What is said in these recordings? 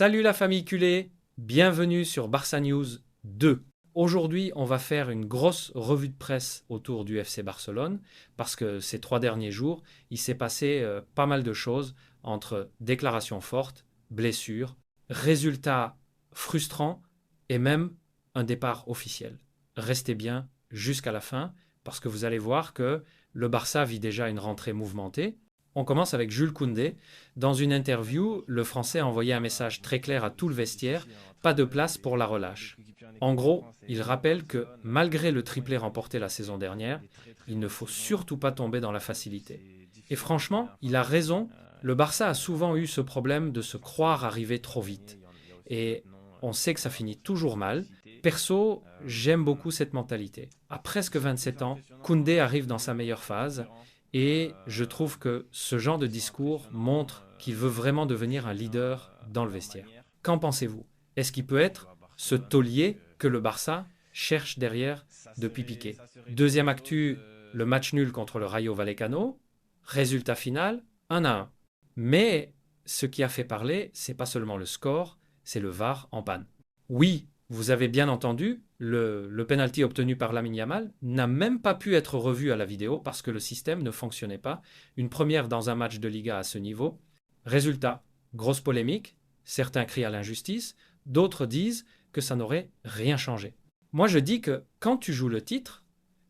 Salut la famille culée, bienvenue sur Barça News 2. Aujourd'hui, on va faire une grosse revue de presse autour du FC Barcelone parce que ces 3 derniers jours, il s'est passé pas mal de choses entre déclarations fortes, blessures, résultats frustrants et même un départ officiel. Restez bien jusqu'à la fin parce que vous allez voir que le Barça vit déjà une rentrée mouvementée. On commence avec Jules Koundé. Dans une interview, le Français a envoyé un message très clair à tout le vestiaire, pas de place pour la relâche. En gros, il rappelle que malgré le triplé remporté la saison dernière, il ne faut surtout pas tomber dans la facilité. Et franchement, il a raison, le Barça a souvent eu ce problème de se croire arriver trop vite. Et on sait que ça finit toujours mal. Perso, j'aime beaucoup cette mentalité. À presque 27 ans, Koundé arrive dans sa meilleure phase. Et je trouve que ce genre de discours montre qu'il veut vraiment devenir un leader dans le vestiaire. Qu'en pensez-vous? Est-ce qu'il peut être ce taulier que le Barça cherche derrière depuis Piqué? Deuxième actu, le match nul contre le Rayo Vallecano. Résultat final, 1-1. Mais ce qui a fait parler, c'est pas seulement le score, c'est le VAR en panne. Oui, vous avez bien entendu, le penalty obtenu par Lamine Yamal n'a même pas pu être revu à la vidéo parce que le système ne fonctionnait pas. Une première dans un match de Liga à ce niveau. Résultat, grosse polémique, certains crient à l'injustice, d'autres disent que ça n'aurait rien changé. Moi je dis que quand tu joues le titre,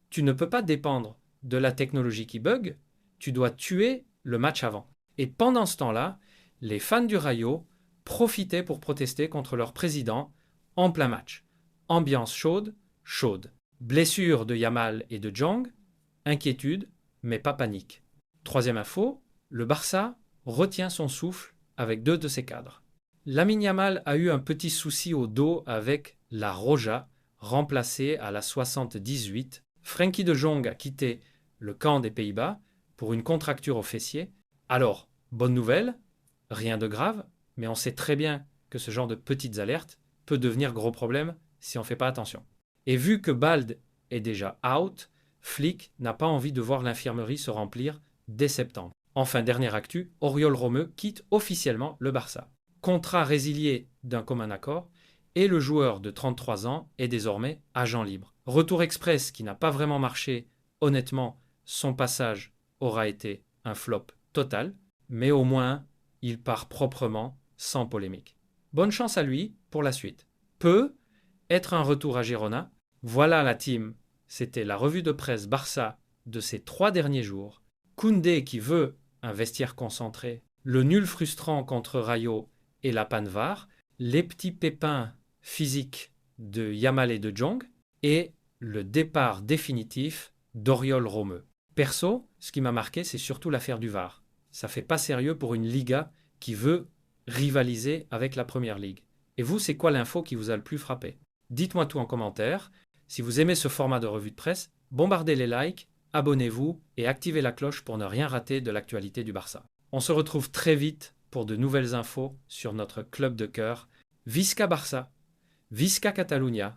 tu ne peux pas dépendre de la technologie qui bug, tu dois tuer le match avant. Et pendant ce temps-là, les fans du Rayo profitaient pour protester contre leur président en plein match. Ambiance chaude, chaude. Blessure de Yamal et de Jong, inquiétude, mais pas panique. Troisième info, le Barça retient son souffle avec 2 de ses cadres. Lamine Yamal a eu un petit souci au dos avec la Roja, remplacée à la 78. Frenkie de Jong a quitté le camp des Pays-Bas pour une contracture au fessier. Alors, bonne nouvelle, rien de grave, mais on sait très bien que ce genre de petites alertes peut devenir gros problème si on ne fait pas attention. Et vu que Bald est déjà out, Flick n'a pas envie de voir l'infirmerie se remplir dès septembre. Enfin, dernière actu, Oriol Romeu quitte officiellement le Barça. Contrat résilié d'un commun accord et le joueur de 33 ans est désormais agent libre. Retour express qui n'a pas vraiment marché, honnêtement, son passage aura été un flop total, mais au moins, il part proprement, sans polémique. Bonne chance à lui pour la suite. Peut être un retour à Girona. Voilà la team. C'était la revue de presse Barça de ces 3 derniers jours. Koundé qui veut un vestiaire concentré. Le nul frustrant contre Rayo et la panne VAR. Les petits pépins physiques de Yamal et de Jong. Et le départ définitif d'Oriol Romeu. Perso, ce qui m'a marqué, c'est surtout l'affaire du VAR. Ça fait pas sérieux pour une Liga qui veut rivaliser avec la Première Ligue. Et vous, c'est quoi l'info qui vous a le plus frappé? Dites-moi tout en commentaire. Si vous aimez ce format de revue de presse, bombardez les likes, abonnez-vous et activez la cloche pour ne rien rater de l'actualité du Barça. On se retrouve très vite pour de nouvelles infos sur notre club de cœur. Visca Barça, Visca Catalunya.